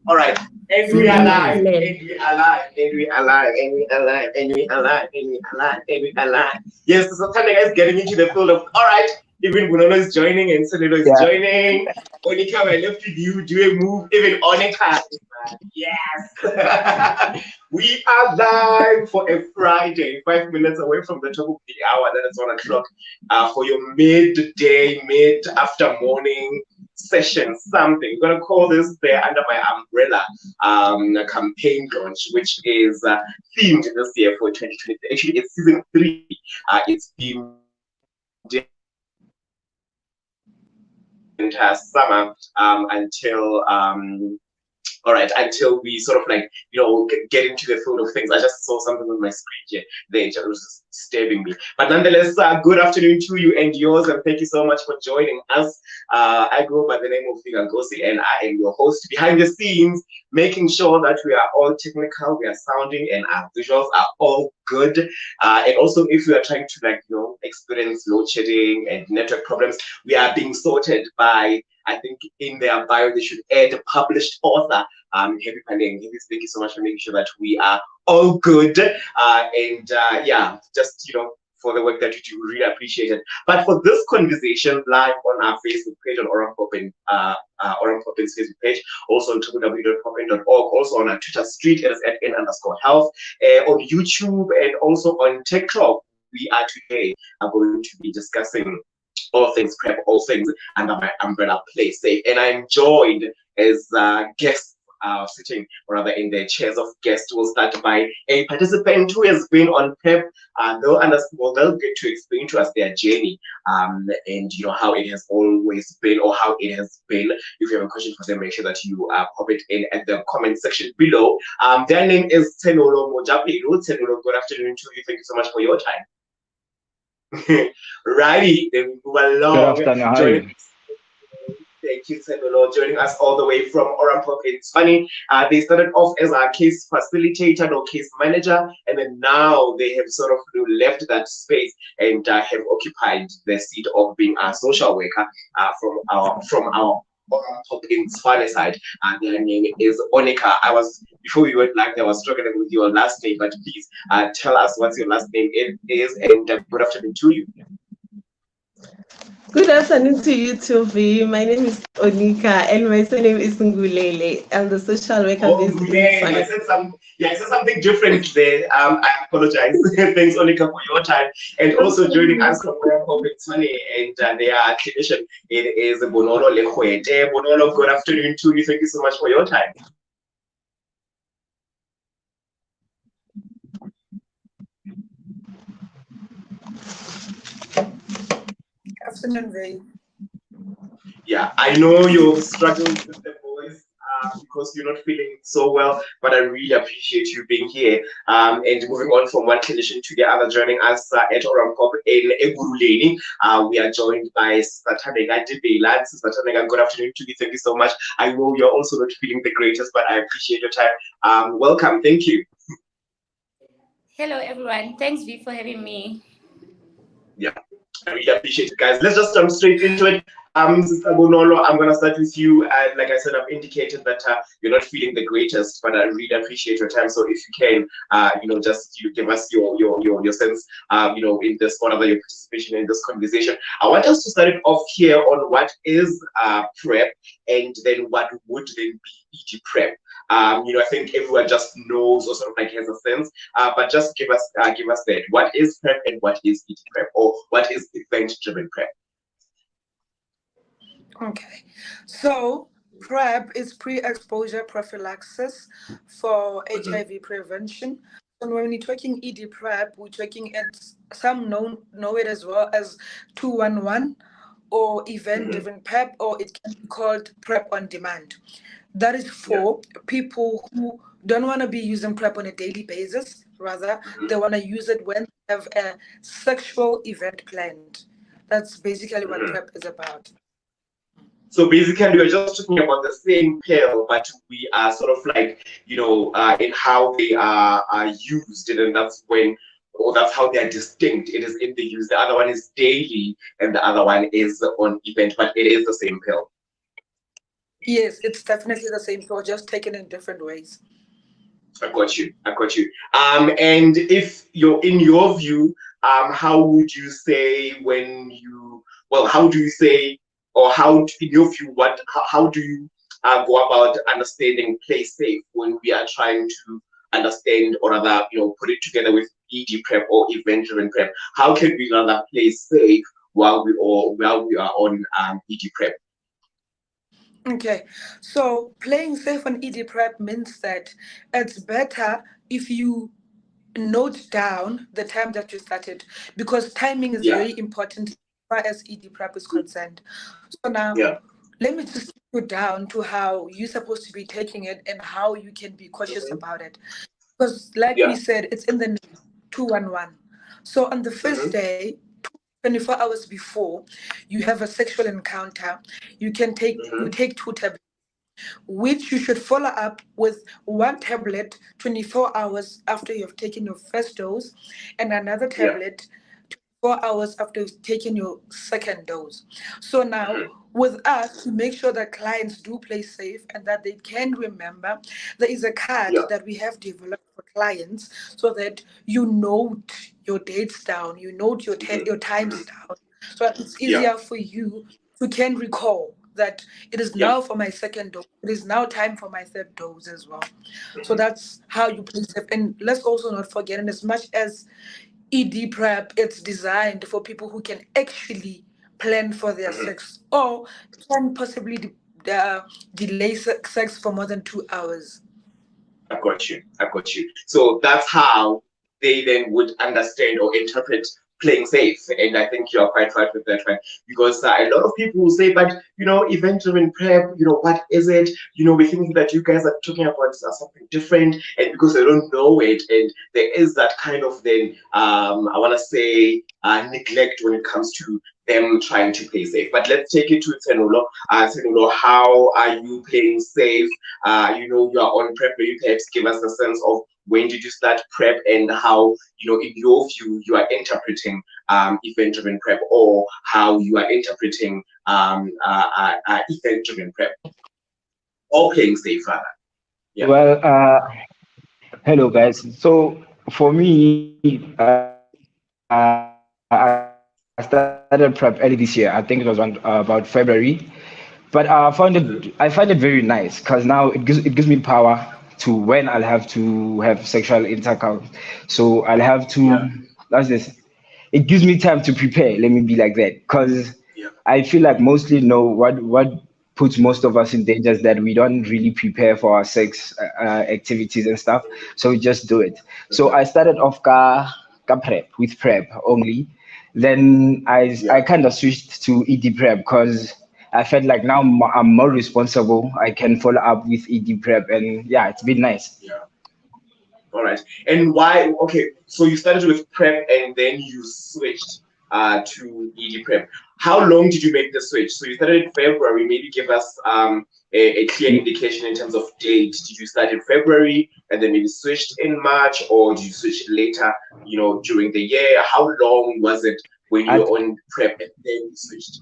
All right. And we are live. And we are live. And we are live. And we are live. And we are live. And we are live. And we are live. Yes, so Thandeka is getting into the field of, all right, even Bonolo is joining and Tshenolo is joining. Onicca, I left with you. Do a move. Even Onicca. Yes. We are live for a Friday, 5 minutes away from the top of the hour. That is 1 o'clock for your midday, mid-after morning session, something. We're going to call this there under my umbrella campaign launch, which is themed this year for 2020. Actually, it's season 3. It's themed entire summer until until we sort of like, get into the field of things. I just saw something on my screen here. It was just stabbing me. But nonetheless, good afternoon to you and yours, and thank you so much for joining us. I go by the name of Nkosi, and I am your host behind the scenes, making sure that we are all technical, we are sounding, and our visuals are all good. And also, if we are trying to experience load shedding and network problems, we are being sorted by, I think in their bio they should add published author Phaleng. Thank you so much for making sure that we are all good. Just for the work that you do, really appreciate it. But for this conversation live on our Facebook page, on Orang Popin's Facebook page, also on www.popin.org, also on our Twitter street, it is at @n_health, on YouTube, and also on TikTok. We are today going to be discussing all things prep, all things under my umbrella, play safe. And I'm joined as guests sitting rather in the chairs of guests. We'll start by a participant who has been on prep. They'll get to explain to us their journey and how it has always been, or how it has been. If you have a question for them, make sure that you pop it in at the comment section below. Their name is Tshenolo Mojapelo. Tshenolo, good afternoon to you. Thank you so much for your time. Righty, then we move along. Good afternoon. Thank you, Tshenolo, joining us all the way from Orampop. It's funny, they started off as a case facilitator or case manager, and then now they have sort of left that space and have occupied the seat of being a social worker from our in Spanish side, and their name is Onicca. Before we went live, I was struggling with your last name, but please tell us what your last name is, and good afternoon to you. Good afternoon to you too, V. My name is Onicca, and my surname is Ngulele. I'm the social worker based in Phaleng. I said something different there. I apologize. Thanks, Onicca, for your time. And also joining us from Mojapelo, and they are clinician. It is Bonolo Legwete. Bonolo, good afternoon to you. Thank you so much for your time. Afternoon, Ray. Yeah, I know you're struggling with the voice because you're not feeling so well, but I really appreciate you being here. And moving on from one clinician to the other, joining us at Orampop in Ngulele. We are joined by Thandeka Dibela. Thandeka, good afternoon to you. Thank you so much. I know you're also not feeling the greatest, but I appreciate your time. Welcome. Thank you. Hello, everyone. Thanks, V, for having me. Yeah, I really appreciate it, guys. Let's just jump straight into it. Sister Bonolo, I'm going to start with you. Like I said, I've indicated that you're not feeling the greatest, but I really appreciate your time. So if you can, just give us your sense, in this, whatever your participation in this conversation. I want us to start it off here on what is PrEP, and then what would then be ED PrEP. I think everyone just knows or sort of like has a sense, but just give us that. What is PrEP and what is ED PrEP, or what is event-driven PrEP? Okay, so PrEP is pre-exposure prophylaxis for HIV prevention. And when we're talking ED PrEP, we're talking some know it as well as 211 or event-driven PrEP, or it can be called PrEP on demand. That is for people who don't want to be using PrEP on a daily basis. Rather, they want to use it when they have a sexual event planned. That's basically what PrEP is about. So basically, we're just talking about the same pill, but we are sort of like, in how they are used, and that's how they are distinct. It is in the use. The other one is daily, and the other one is on event, but it is the same pill. Yes, it's definitely the same thought, just taken in different ways. I got you. I got you. And if you're in your view, how would you say when you, well, how do you say, or how, in your view, how do you go about understanding play safe when we are trying to understand, or rather, put it together with ED prep or event-driven prep? How can we rather play safe while we are on ED prep? Okay, so playing safe on ED prep means that it's better if you note down the time that you started, because timing is Yeah. very important as far as ED prep is concerned. So now, Yeah. let me just go down to how you're supposed to be taking it and how you can be cautious Mm-hmm. about it. Because, like we Yeah. said, it's in the name, 211. So on the first Mm-hmm. day, 24 hours before you have a sexual encounter, you Mm-hmm. take two tablets, which you should follow up with one tablet 24 hours after you've taken your first dose, and another Yeah. tablet 4 hours after you've taken your second dose. So now, Mm-hmm. with us, to make sure that clients do play safe and that they can remember, there is a card Yeah. that we have developed for clients so that you note your dates down, you note Mm-hmm. your times down, so that it's Yeah. easier for you to can recall that it is Yeah. now for my second dose. It is now time for my third dose as well. So Mm-hmm. that's how you play safe. And let's also not forget, and as much as ED prep, it's designed for people who can actually plan for their Mm-hmm. sex or can possibly delay sex for more than 2 hours. I got you. I got you. So that's how they then would understand or interpret playing safe. And I think you are quite right with that, right? Because a lot of people will say, but event-driven prep, what is it? We think that you guys are talking about something different, and because they don't know it, and there is that kind of then, I want to say, neglect when it comes to them trying to play safe. But let's take it to Tshenolo. Tshenolo, how are you playing safe? You are on prep. Maybe perhaps give us a sense of when did you start prep and how, in your view, you are interpreting event-driven prep, or how you are interpreting event-driven prep, or playing safe rather. Yeah. Well, hello guys. So for me, I started prep early this year. I think it was about February. But I find it very nice because now it gives me power to when I'll have to have sexual intercourse. So I'll have to Yeah. that's this. It gives me time to prepare. Let me be like that because Yeah. I feel like mostly know what puts most of us in danger is that we don't really prepare for our sex activities and stuff. So we just do it. So I started off ka prep with prep only. Then I Yeah. kind of switched to ED prep because I felt like now I'm more responsible. I can follow up with ED prep, and yeah, it's been nice. Yeah. All right. And why? Okay, so you started with prep and then you switched to ED prep. How long did you make the switch? So you started in February. Maybe give us a clear indication in terms of date. Did you start in February and then maybe switched in March, or did you switch later? During the year. How long was it when you I were on prep and then you switched?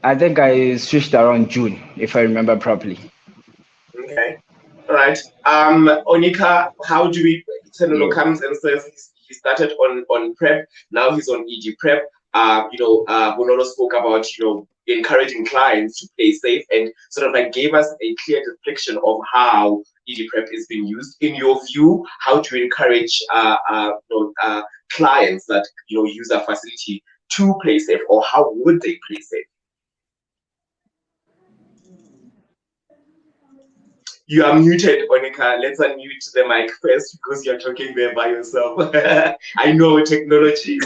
I think I switched around June, if I remember properly. Okay. All right. Onicca, how do we? Tshenolo Yeah. comes and says he started on prep. Now he's on EG prep. Bonolo spoke about encouraging clients to play safe and sort of like gave us a clear depiction of how EG prep is being used. In your view, how to encourage clients that use our facility to play safe, or how would they play safe? You are muted, Onicca. Let's unmute the mic first because you're talking there by yourself. I know technology.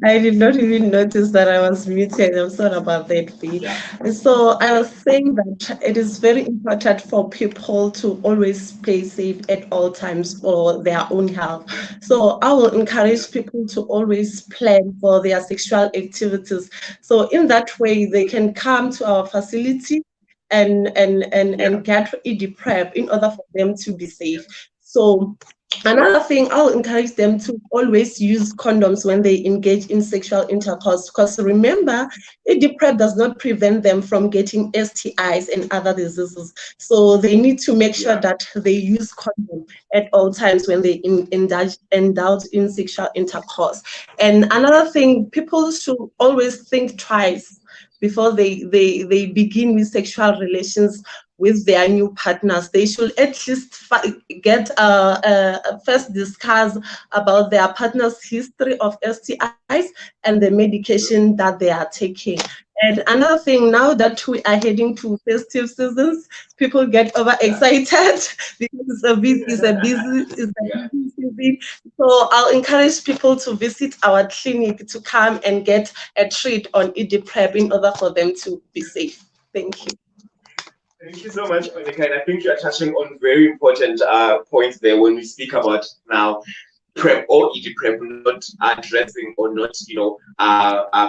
I did not even notice that I was muted. I'm sorry about that, V. Yeah. So I Yeah. was saying that it is very important for people to always play safe at all times for their own health. So I will encourage people to always plan for their sexual activities. So in that way, they can come to our facility and Yeah. get ED prep in order for them to be safe. So Another thing, I'll encourage them to always use condoms when they engage in sexual intercourse, because remember, ED PrEP does not prevent them from getting STIs and other diseases. So they need to make sure that they use condom at all times when they indulge in sexual intercourse. And another thing, people should always think twice before they begin with sexual relations with their new partners. They should at least get first discuss about their partner's history of STIs and the medication that they are taking. And another thing, now that we are heading to festive seasons, people get overexcited because it's a busy season. So I'll encourage people to visit our clinic to come and get a treat on ED PrEP in order for them to be safe. Thank you. Thank you so much, Onicca. And I think you're touching on very important points there when we speak about now PrEP or ED PrEP, not addressing or not,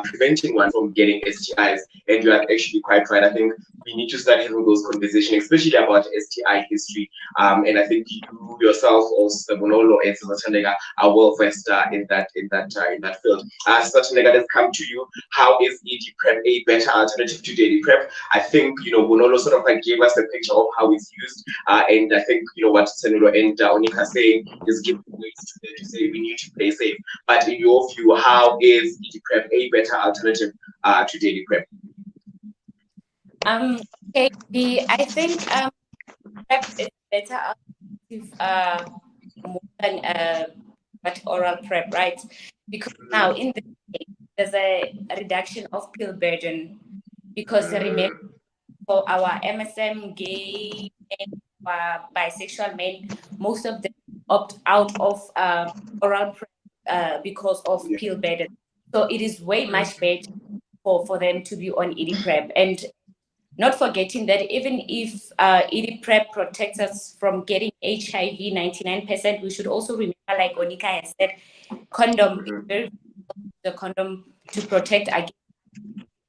preventing one from getting STIs. And you are actually quite right. I think we need to start having those conversations, especially about STI history. And I think you yourself, also Bonolo and Thandeka, are well versed in that field. Thandeka, let's come to you. How is ED PrEP a better alternative to daily PrEP? I think Bonolo sort of like gave us a picture of how it's used, and I think what Tshenolo and Onicca are saying is giving ways to say we need to play safe. But in your view, how is ED PrEP a better alternative to daily PrEP? I think PrEP is better alternative more than oral PrEP, right? Because now in the case, there's a reduction of pill burden, because remember, for our MSM, gay, and bisexual men, most of them opt out of oral PrEP because of pill burden. So it is way much better for them to be on ED PrEP. And not forgetting that even if ED PrEP protects us from getting HIV 99%, we should also remember, like Onicca has said, condom is very the condom to protect against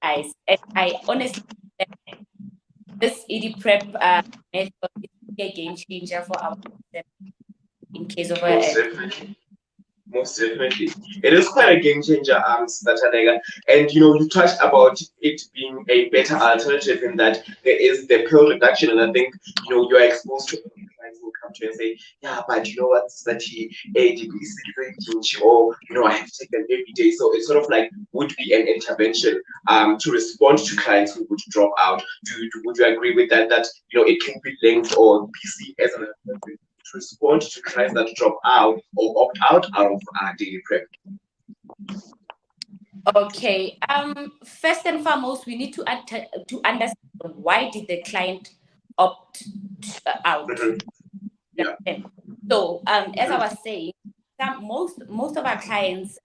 eyes. And I honestly think this ED PrEP method is a game changer for our in case of Most definitely. It is quite a game changer, Thandeka. And you touched about it being a better alternative in that there is the pill reduction, and I think you're exposed to clients will come to you and say, yeah, but you know what, that or I have to take them every day. So it sort of like would be an intervention to respond to clients who would drop out. Would you agree with that? That it can be linked or be seen as an alternative to respond to clients that drop out or opt out of daily PrEP? Okay. First and foremost, we need to understand why did the client opt out. Yeah. So, as I was saying, most of our clients,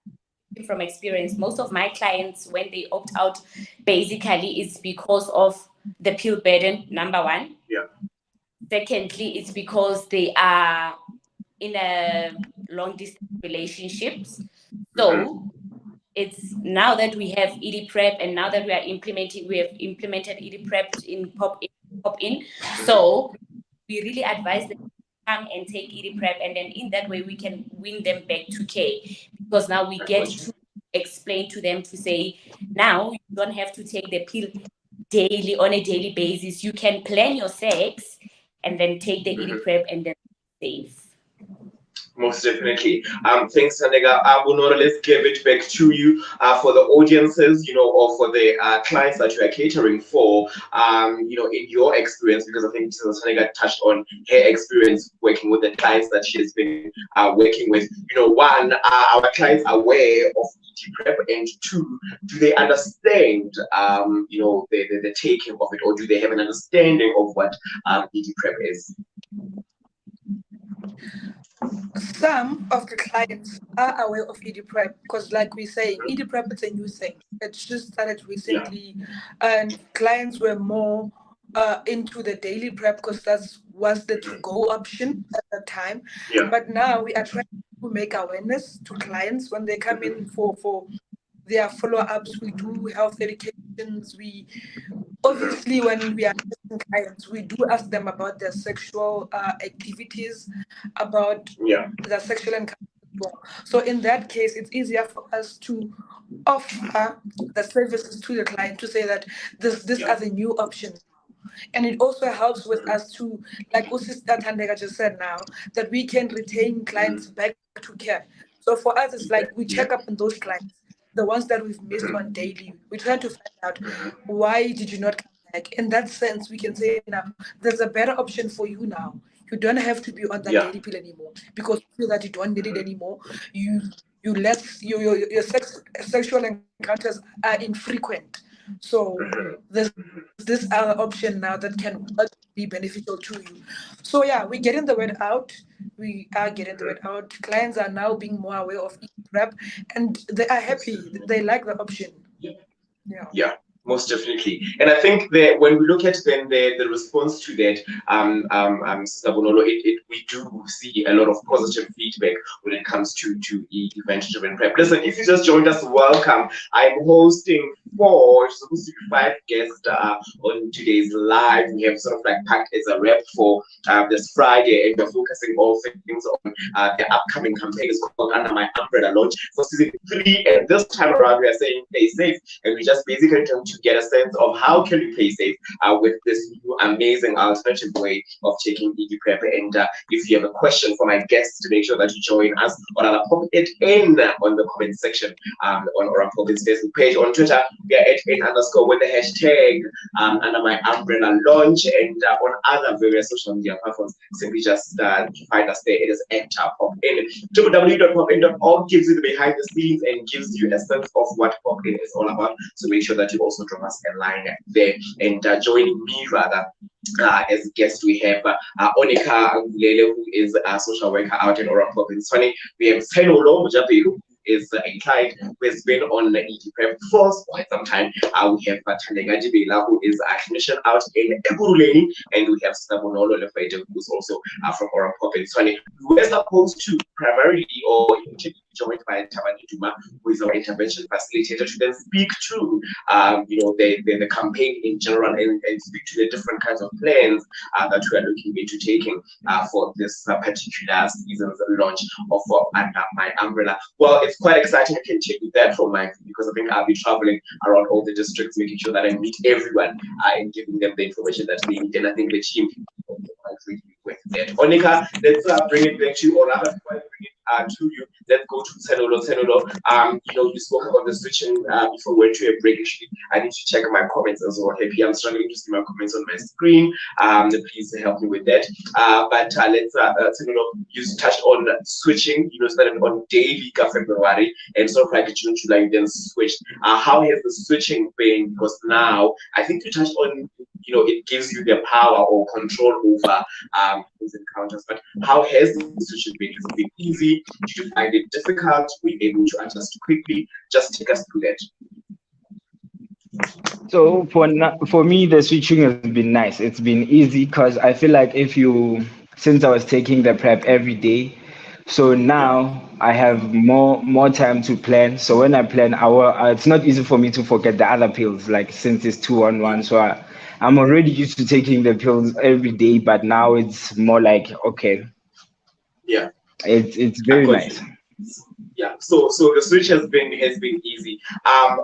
from experience, most of my clients, when they opt out, basically it's because of the pill burden. Number one. Yeah. Secondly, it's because they are in a long distance relationships. So it's now that we have ED PrEP, and now that we have implemented ED PrEP in pop in. So we really advise them to come and take ED PrEP, and then in that way we can win them back to care, because now we get to explain to them to say, now you don't have to take the pill daily on a daily basis. You can plan your sex and then take the ED PrEP and then safe. Most definitely. Thanks, Thandeka. Bonolo, let's give it back to you for the audiences, or for the clients that you are catering for, in your experience, because I think Thandeka touched on her experience working with the clients that she has been working with. One, are our clients aware of ED PrEP, and two, do they understand, the taking of it, or do they have an understanding of what ED PrEP is? Some of the clients are aware of ED PrEP, because like we say, ED PrEP is a new thing. It's just started recently, and clients were more into the daily PrEP because that was the to-go option at the time. Yeah. But now we are trying to make awareness to clients when they come in for their follow-ups. We do health education questions. We obviously, when we are assessing clients, we do ask them about their sexual activities, about their sexual encounter. So in that case, it's easier for us to offer the services to the client to say that these are the new options. And it also helps with us to, like Sister Thandeka just said now, that we can retain clients back to care. So for us, it's like we check up on those clients, the ones that we've missed on daily. We try to find out, why did you not come back? In that sense, we can say now, there's a better option for you now. You don't have to be on that daily pill anymore because you feel that you don't need it anymore. Your sexual encounters are infrequent. So there's this other option now that can be beneficial to you. So yeah, we're getting the word out. We are getting the word out. Clients are now being more aware of PrEP, and they are happy. They like the option. Yeah, most definitely. And I think that when we look at then the response to that, Sister Bonolo, we do see a lot of positive feedback when it comes to event-driven prep. Listen, if you just joined us, welcome. I'm hosting 4, supposed to be 5 guests on today's live. We have sort of like packed as a rep for this Friday, and we're focusing all things on the upcoming campaign. It's called Under My Umbrella launch for season 3, and this time around we are saying play safe, and we just basically trying to get a sense of how can we play safe with this new amazing alternative way of taking PrEP. And if you have a question for my guests, to make sure that you join us, or I'll pop it in on the comment section on our Facebook page. On Twitter, we are at @n_ with the hashtag Under My Umbrella launch, and on other various social media platforms, simply just find us there. It is @popin. www.popin.org gives you the behind the scenes and gives you a sense of what Popin is all about. So make sure that you also drop us a line there. And joining me rather as a guest, we have Onicca Ngulele, who is a social worker out in Orange. We have Tshenolo, Mojapelo, is a client who has been on PrEP for quite some time. We have Thandeka, Dibela, who is a clinician out in Ngulele, and we have Bonolo, Legwete, who is also from Orange. We were supposed to primarily or joined by Thabani Duma, who is our intervention facilitator, to then speak to the campaign in general and speak to the different kinds of plans that we are looking into taking for this particular season's launch of Under My Umbrella. Well, it's quite exciting. I can take you that from my view, because I think I'll be traveling around all the districts, making sure that I meet everyone and giving them the information that they need. And I think the team with that. Onicca, let's bring it back to you, or rather, bring it to you. Let's go to Tshenolo. You spoke about the switching before we went to a break. Actually, I need to check my comments as well. Happy, I'm struggling to see my comments on my screen. Please help me with that. But let's Tshenolo, you touched on switching. Started on daily February, and sort of like June, July, you then switched. How has the switching been? Because now I think you touched on, it gives you the power or control over those encounters. But how has the switching been? Has it been easy? Did you find it difficult? Were you able to adjust quickly? Just take us through that. So for me, the switching has been nice. It's been easy because I feel like since I was taking the PrEP every day, so now I have more time to plan. So when I plan, it's not easy for me to forget the other pills, like since it's 2 on 1. So I'm already used to taking the pills every day, but now it's more like, okay. Yeah. It's very nice. Yeah, so the switch has been easy.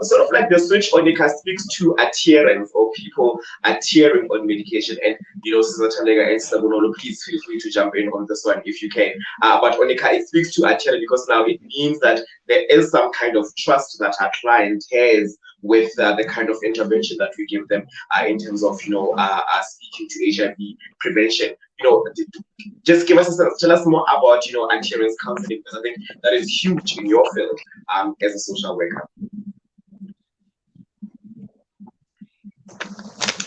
Sort of like the switch, Onicca, speaks to adherence, or people adhering on medication. And Sister Thandeka and Sister Bonolo, please feel free to jump in on this one if you can. But Onicca, it speaks to adherence because now it means that there is some kind of trust that our client has with the kind of intervention that we give them in terms of speaking to HIV prevention. Just give us a sense, tell us more about adherence counseling, because I think that is huge in your field as a social worker.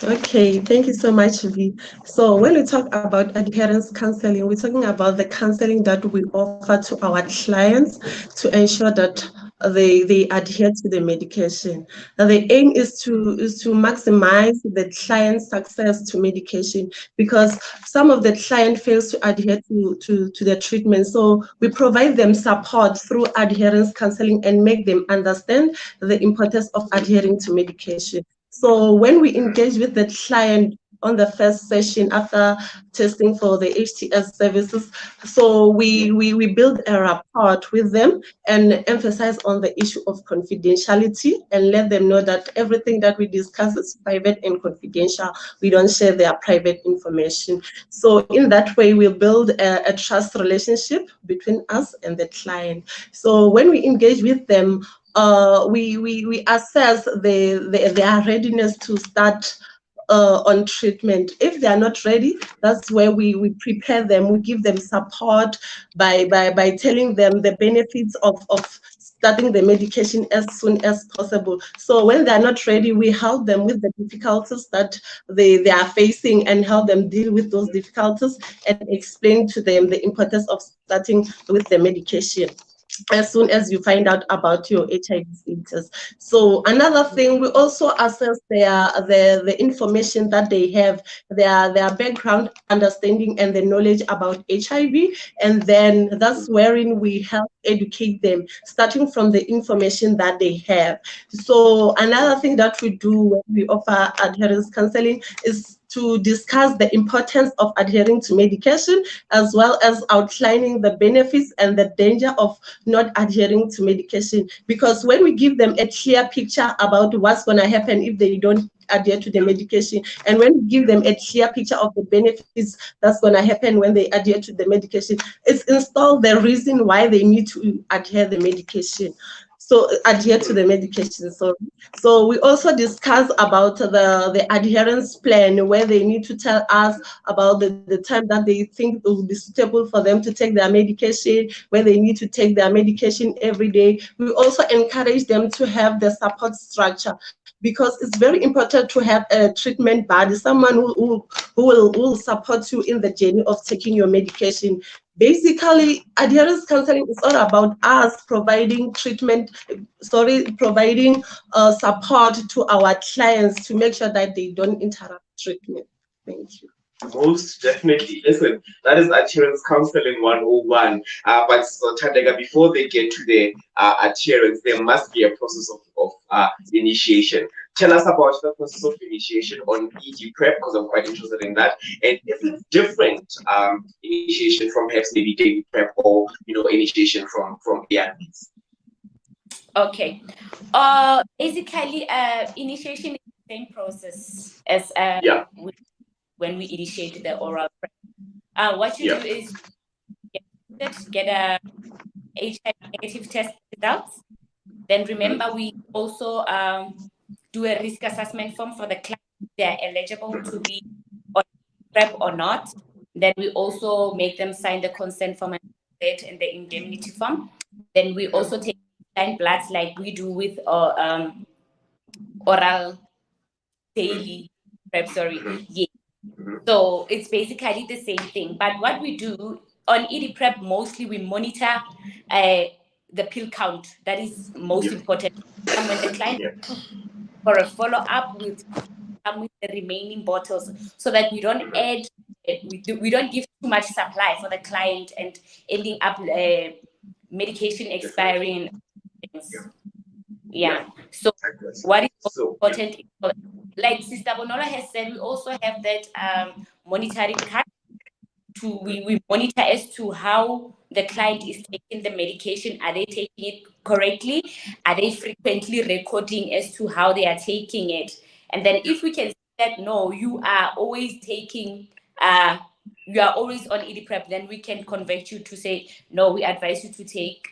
Okay, thank you so much, V. So when we talk about adherence counseling, we're talking about the counseling that we offer to our clients to ensure that they adhere to the medication. The aim is to maximize the client's success to medication, because some of the client fails to adhere to the treatment. So we provide them support through adherence counseling and make them understand the importance of adhering to medication. So when we engage with the client on the first session after testing for the HTS services, so we build a rapport with them and emphasize on the issue of confidentiality and let them know that everything that we discuss is private and confidential. We don't share their private information. So in that way, we build a trust relationship between us and the client. So when we engage with them, we assess their readiness to start on treatment. If they are not ready, that's where we prepare them. We give them support by telling them the benefits of starting the medication as soon as possible. So when they're not ready, we help them with the difficulties that they are facing and help them deal with those difficulties and explain to them the importance of starting with the medication as soon as you find out about your HIV status. So another thing, we also assess the information that they have, their background understanding and the knowledge about HIV, and then that's wherein we help educate them, starting from the information that they have. So another thing that we do when we offer adherence counseling is to discuss the importance of adhering to medication, as well as outlining the benefits and the danger of not adhering to medication. Because when we give them a clear picture about what's going to happen if they don't adhere to the medication, and when we give them a clear picture of the benefits that's going to happen when they adhere to the medication, it's installed the reason why they need to adhere the medication. So adhere to the medication. So we also discuss about the adherence plan, where they need to tell us about the time that they think it will be suitable for them to take their medication, where they need to take their medication every day. We also encourage them to have the support structure, because it's very important to have a treatment buddy, someone who will support you in the journey of taking your medication. Basically, adherence counseling is all about us providing providing support to our clients to make sure that they don't interrupt treatment. Thank you. Most definitely. Listen, that is adherence counseling 101. But so, Thandeka, before they get to the adherence, there must be a process of initiation. Tell us about the process of initiation on ED prep, because I'm quite interested in that. And is it different initiation from perhaps maybe daily prep, or initiation from ARVs? Okay. Basically, initiation is the same process as when we initiate the oral prep. What you do is get a HIV negative test results. Then remember, we also do a risk assessment form for the client if they are eligible to be on PrEP or not. Then we also make them sign the consent form and the indemnity form. Then we also take client bloods like we do with oral daily PrEP. So it's basically the same thing. But what we do on ED prep, mostly we monitor the pill count. That is most important. And when the client for a follow-up with the remaining bottles, so that we don't add, we don't give too much supply for the client and ending up medication expiring. So what is important is, like Sister Bonolo has said, we also have that monitoring card. We monitor as to how the client is taking the medication. Are they taking it correctly? Are they frequently recording as to how they are taking it? And then if we can see that, no, you are always taking, you are always on ED prep, then we can convert you to say, no, we advise you to take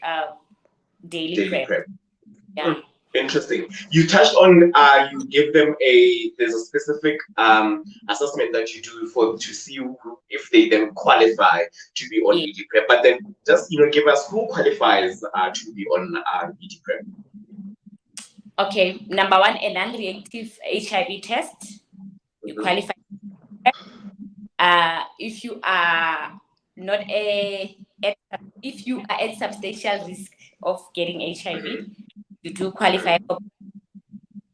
daily prep. Interesting. You touched on you give them there's a specific assessment that you do to see if they then qualify to be on ED prep. But then just give us who qualifies to be on ED prep. Okay, number one, a non-reactive HIV test. You qualify. If you are not if you are at substantial risk of getting HIV, you do qualify for.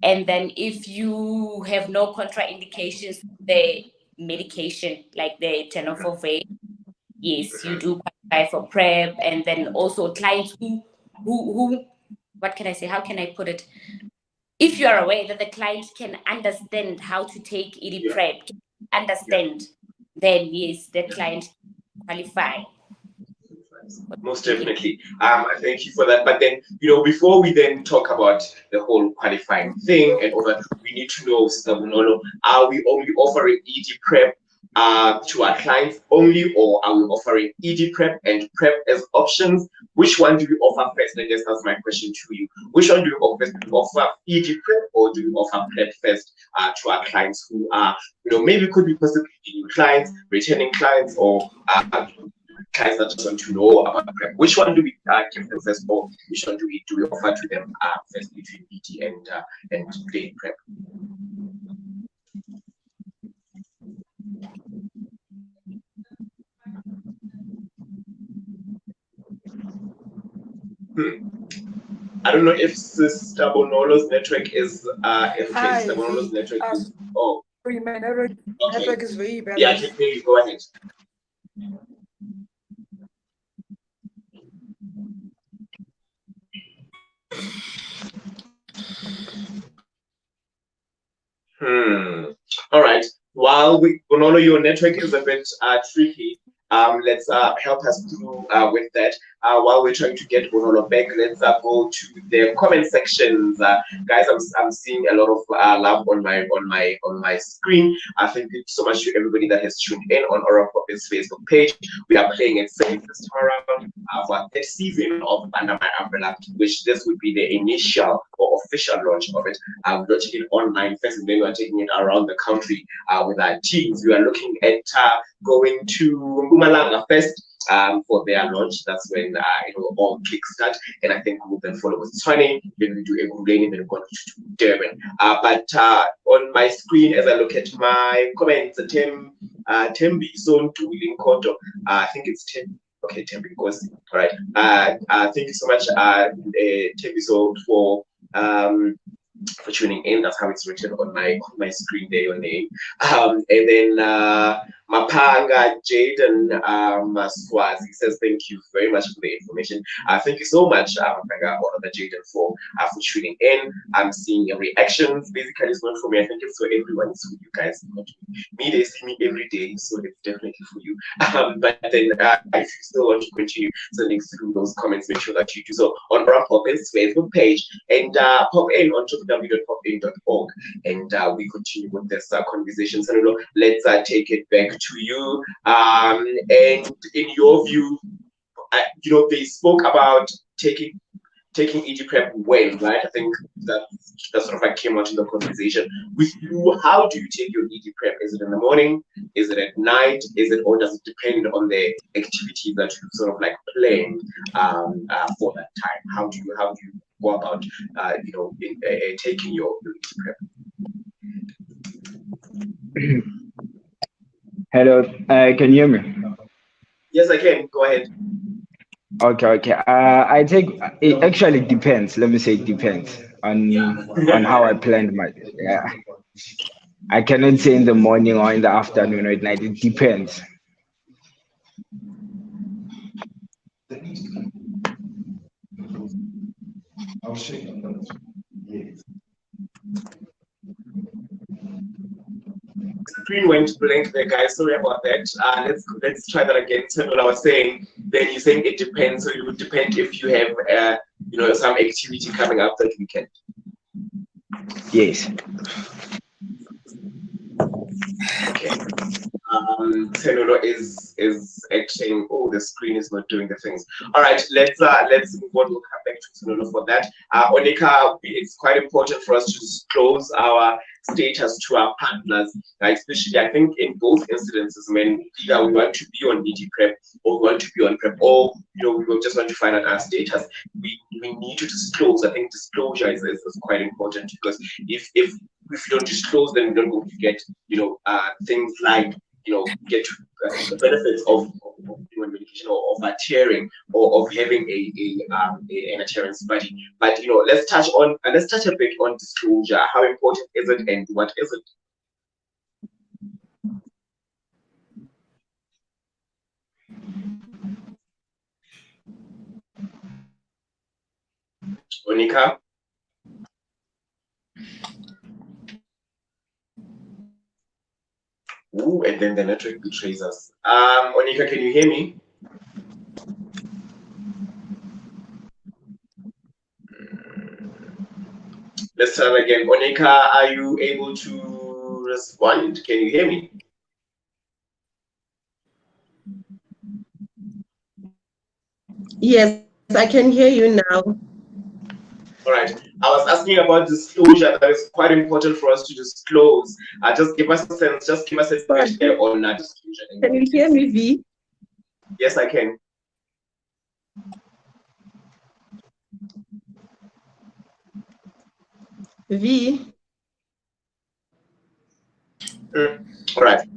And then if you have no contraindications to the medication, like the tenofovir, yes, you do qualify for PrEP. And then also clients who, what can I say? How can I put it? If you are aware that the client can understand how to take PrEP, understand, then yes, that client qualify. Most definitely. I thank you for that. But then, before we then talk about the whole qualifying thing and all that, we need to know, Sister Bonolo, are we only offering PrEP to our clients only, or are we offering PrEP and PrEP as options? Which one do we offer first? And that's my question to you. Which one do you offer? Do you offer PrEP or do you offer PrEP first to our clients who are, maybe could be possibly new clients, returning clients, or clients that just want to know about PrEP? Which one do we give them first, or which one do we offer to them first between ED and plain PrEP? I don't know if Sister Bonolo's network is Hi, Sister Bonolo's network is sorry, my network is very bad. Yeah, I can hear you. Go ahead. All right. While Bonolo, your network is a bit tricky. Let's help us through with that. While we're trying to get Bonolo back, let's go to the comment sections. Guys, I'm seeing a lot of love on my screen. Thank you so much to everybody that has tuned in on Oral Pop's Facebook page. We are playing it safe this time around for the season of Under My Umbrella, which this would be the initial or official launch of it. We're launching it online first, and then we're taking it around the country with our teams. We are looking at going to Mpumalanga first for their launch. That's when it will all kickstart, and I think we'll then follow with Tshwane, then we do Ngulele, then we're going to Durban. But on my screen, as I look at my comments, Tembi Sontu Linkoto, I think it's Tim. Okay, Tembi Nkosi. All right. Thank you so much, Tembi, so for tuning in. That's how it's written on my screen there, your name. And then Mapanga Jaden Swazi says thank you very much for the information. Thank you so much, Mapanga Jaden, for tuning in. I'm seeing your reactions. Basically, it's not for me. I think it's for everyone. It's for you guys. Not me. They see me every day, so it's definitely for you. But then, if you still want to continue sending through those comments, make sure that you do so on Oral Pop's Facebook page and pop in on www.popin.org, and we continue with this conversation. So let's take it back to you. And in your view, they spoke about taking PrEP when, right? I think that sort of like came out in the conversation. With you, how do you take your PrEP? Is it in the morning? Is it at night? Or does it depend on the activity that you sort of like planned for that time? How do you go about taking your PrEP? Hello, can you hear me? Yes, I can. Go ahead. Okay. I think it actually depends. Let me say it depends on how I planned my. Yeah, I cannot say in the morning or in the afternoon or at night. It depends. Screen went blank there, guys. Sorry about that. Let's try that again. So what I was saying, then you're saying it depends. So it would depend if you have some activity coming up that weekend. Yes. Okay. Tshenolo is acting. Oh, the screen is not doing the things. All right, let's move on. We'll come back to Tshenolo for that. Onicca, it's quite important for us to disclose our status to our partners, especially I think in both incidences when either we want to be on PrEP or we want to be on PrEP, or we just want to find out our status. We need to disclose. I think disclosure is quite important, because if you don't disclose, then we don't go to get things like get the benefits of being on medication or of tearing or of having an adherence body. But let's touch a bit on disclosure. How important is it, and what is it? Onicca? Ooh, and then the network betrays us. Onicca, can you hear me? Let's try again. Onicca, are you able to respond? Can you hear me? Yes, I can hear you now. All right. I was asking about disclosure. That is quite important for us to disclose. Just give us a sense. Just give us a bit on disclosure. Can you hear me, V? Yes, I can. V. All right.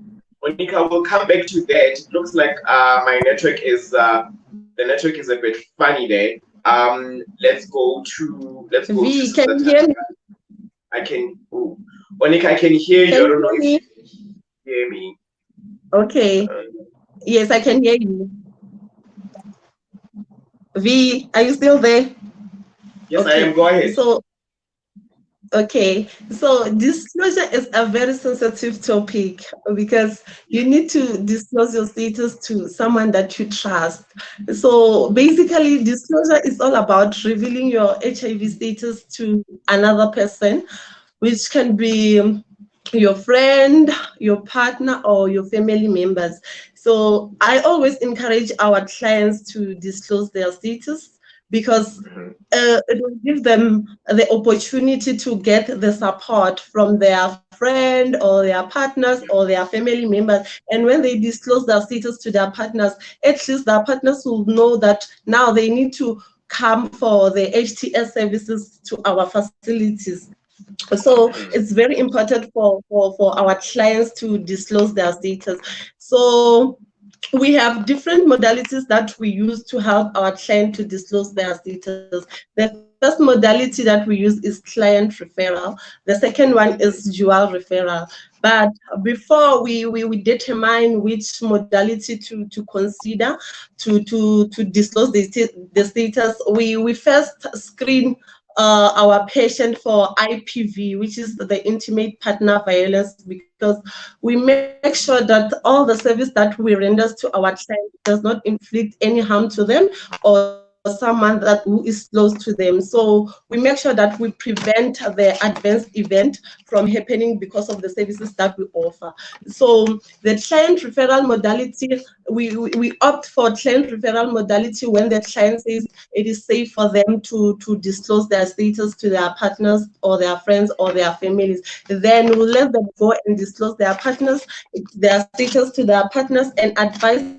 Onicca, we'll come back to that. It looks like my network is the network is a bit funny there. Let's go to V, can you hear me? I can. Ooh. Onicca, I can hear you. I don't know if you can hear me. Okay. Yes, I can hear you. V, are you still there? Yes, okay. I am. Go ahead. So disclosure is a very sensitive topic because you need to disclose your status to someone that you trust. So basically, disclosure is all about revealing your HIV status to another person, which can be your friend, your partner, or your family members. So I always encourage our clients to disclose their status because it will give them the opportunity to get the support from their friend or their partners or their family members. And when they disclose their status to their partners, at least their partners will know that now they need to come for the HTS services to our facilities. So it's very important for our clients to disclose their status. So we have different modalities that we use to help our client to disclose their status. The first modality that we use is client referral. The second one is dual referral. But before we determine which modality to consider to disclose the status, we first screen our patient for IPV, which is the intimate partner violence, because we make sure that all the service that we render to our client does not inflict any harm to them or someone who is close to them. So we make sure that we prevent the adverse event from happening because of the services that we offer. So the client referral modality, we opt for client referral modality when the client says it is safe for them to disclose their status to their partners or their friends or their families. Then we'll let them go and disclose their status to their partners and advise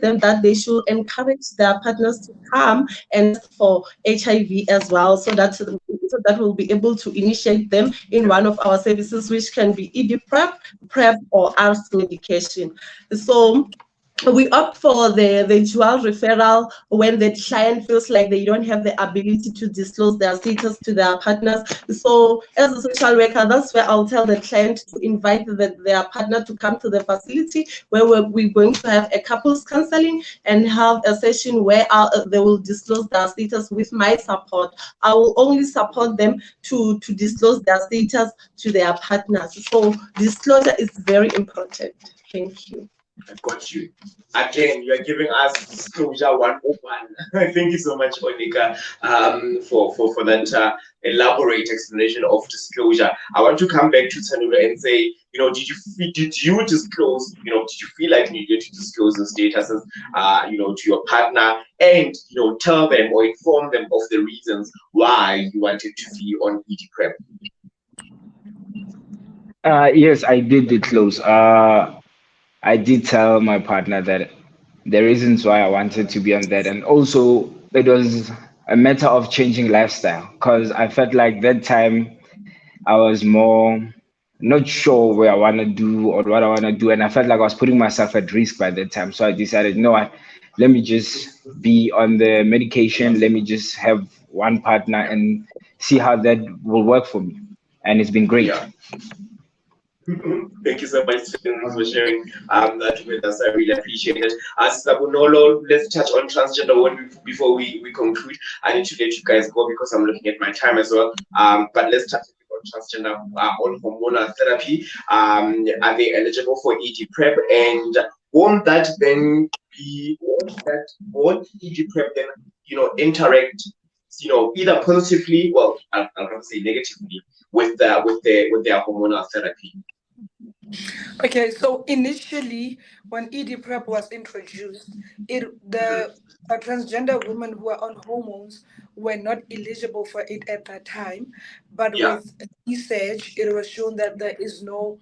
them that they should encourage their partners to come and for HIV as well, so that we'll be able to initiate them in one of our services, which can be ED PrEP, or ARS medication. So we opt for the dual referral when the client feels like they don't have the ability to disclose their status to their partners. So as a social worker, that's where I'll tell the client to invite their partner to come to the facility, where we're going to have a couples counseling and have a session where they will disclose their status with my support. I will only support them to disclose their status to their partners. So disclosure is very important. Thank you. I got you. Again, you are giving us disclosure 101. Thank you so much, Onicca, for that elaborate explanation of disclosure. I want to come back to Tshenolo and say, did you disclose, did you feel like you needed to disclose the statuses, to your partner, and tell them or inform them of the reasons why you wanted to be on ED PrEP? Yes, I did disclose. I did tell my partner that the reasons why I wanted to be on that, and also it was a matter of changing lifestyle, because I felt like that time I was more not sure where I want to do or what I want to do, and I felt like I was putting myself at risk by that time. So I decided, you know what, let me just be on the medication. Let me just have one partner and see how that will work for me. And it's been great. Yeah. Thank you so much for sharing that with us. I really appreciate it. As Bonolo, let's touch on transgender before we conclude. I need to let you guys go because I'm looking at my time as well. But let's touch on transgender on hormonal therapy. Are they eligible for ED prep? And won't that then be won't ED prep then interact either positively, well, I'll not say negatively, with their hormonal therapy? Okay, so initially, when ED prep was introduced, the transgender women who are on hormones were not eligible for it at that time. But Yeah. with research, it was shown that there is no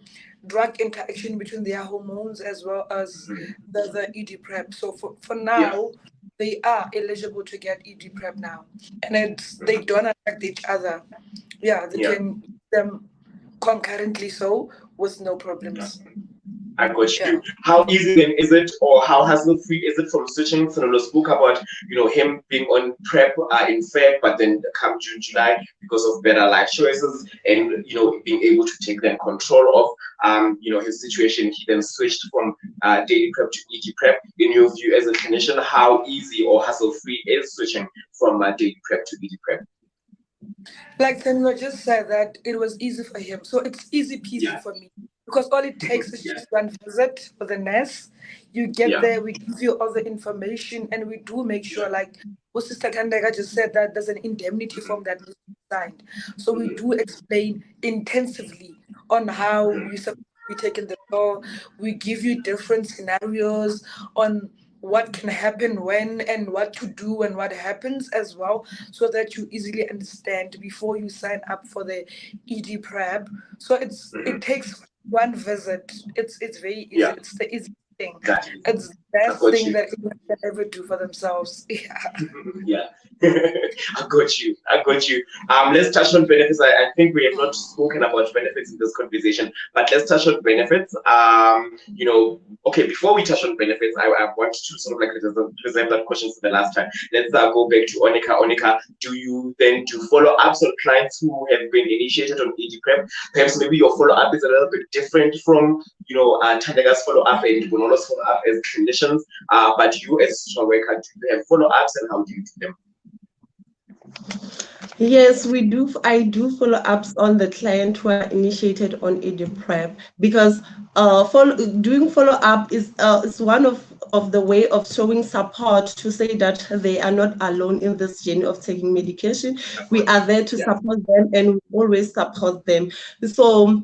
drug interaction between their hormones as well as the ED prep. So for Yeah. now, they are eligible to get ED prep now, and they don't affect each other. Yeah, they Yeah. can use them concurrently, so with no problems. I got Yeah. you. How easy then is it, or how hassle free is it from switching? Tshenolo spoke about him being on prep in Feb, but then come June, July, because of better life choices and being able to take then control of his situation, he then switched from daily prep to ED prep. In your view, as a clinician, how easy or hassle free is switching from daily prep to ED prep? Like Thandeka just said that it was easy for him. So it's easy peasy Yeah. for me. Because all it takes is Yeah. just one visit with a nurse. You get Yeah. there, we give you all the information, and we do make sure, like what Sister Thandeka just said, that there's an indemnity form that needs to be signed. So we do explain intensively on how you supposed to be taking the pill. We give you different scenarios on what can happen when and what to do and what happens as well, so that you easily understand before you sign up for the ED prep. So it takes one visit. It's very easy. Yeah. It's the easy thing. Exactly. It's the I best got thing you. that anyone can ever do for themselves. Yeah. Yeah. I got you. I got you. Let's touch on benefits. I think we have not spoken about benefits in this conversation, but let's touch on benefits. Okay, before we touch on benefits, I want to sort of like reserve that question for the last time. Let's go back to Onicca. Onicca, do you then do follow-ups on clients who have been initiated on ED prep? Perhaps maybe your follow-up is a little bit different from Thandeka's follow-up and Bonolo's follow-up as clinicians. But you as a social worker, do you have follow-ups and how do you do them? Yes, we do. I do follow-ups on the client who are initiated on ED prep, because doing follow-up is one of the way of showing support to say that they are not alone in this journey of taking medication. We are there to support them, and we always support them. So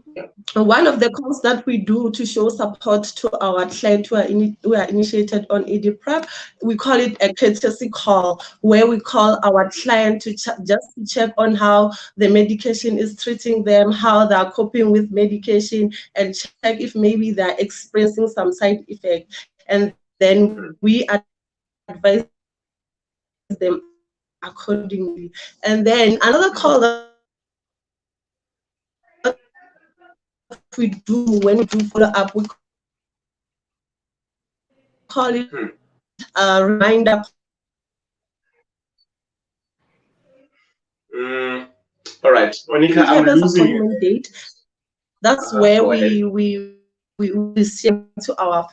one of the calls that we do to show support to our client who are initiated on ED prep, we call it a courtesy call, where we call our client to just to check on how the medication is treating them, how they are coping with medication, and check if maybe they're experiencing some side effect. And then we advise them accordingly. And then another call that we do when we do follow up, we call it a reminder. All right, Onicca, We I'm have an losing you. appointment date. That's where Go ahead. we send to our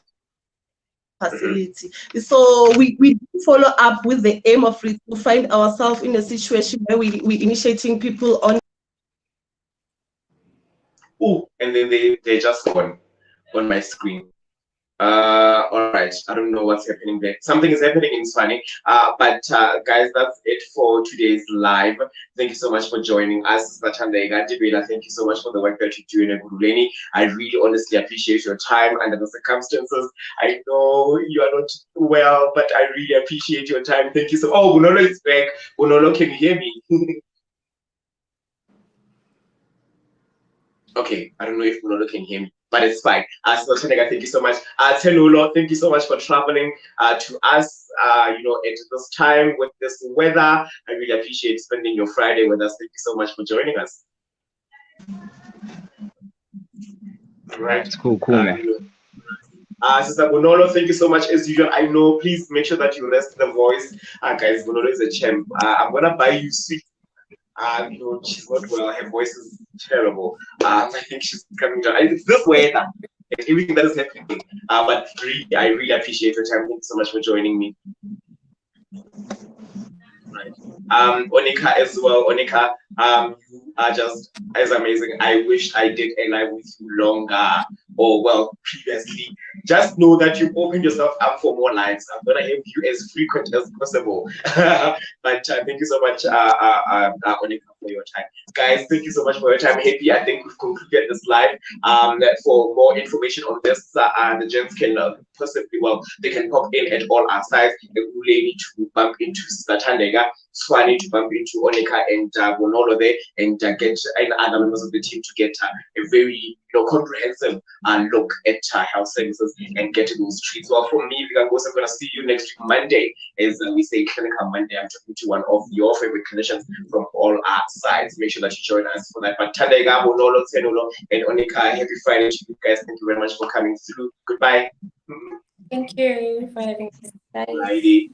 facility. So we do follow up with the aim of to find ourselves in a situation where we initiating people on. Oh, and then they just gone on my screen. All right. I don't know what's happening there. Something is happening in Spanish. But guys, that's it for today's live. Thank you so much for joining us, Thandeka, Dibela. Thank you so much for the work that you do in Ngulele. I really honestly appreciate your time under the circumstances. I know you are not well, but I really appreciate your time. Thank you so. Oh, Bonolo is back. Bonolo, can you hear me? Okay, I don't know if Bonolo can hear me, but it's fine. So Thandeka, thank you so much. Tshenolo, thank you so much for traveling to us, at this time with this weather. I really appreciate spending your Friday with us. Thank you so much for joining us. Right. It's cool, man. Sister Bonolo, thank you so much as usual. I know, please make sure that you rest the voice. Guys, Bonolo is a champ. I'm gonna buy you sweet. She's not well. Her voice is terrible. I think she's coming down. It's this weather and everything that is happening. But really, I really appreciate your time. Thank you so much for joining me. Right. Onicca as well. Onicca, you are just as amazing. I wish I did a live with you longer or previously. Just know that you've opened yourself up for more lives. I'm gonna have you as frequent as possible. But thank you so much, Onicca, for your time. Guys, thank you so much for your time. Happy, I think we've concluded this live. For more information on this, the gents can possibly, they can pop in at all our sites. Ngulele to bump into Thandeka, Swani to bump into Onicca and Bonolo there, and get other members of the team to get a very comprehensive look at health services and get those treats. Well, from me, I'm going to see you next week, Monday, as we say, Clinical Monday. I'm talking to one of your favorite clinicians from all our sides. Make sure that you join us for that. But Thandeka, Bonolo, Tshenolo, and Onicca, happy Friday to you guys. Thank you very much for coming through. Goodbye. Thank you for having us. Bye.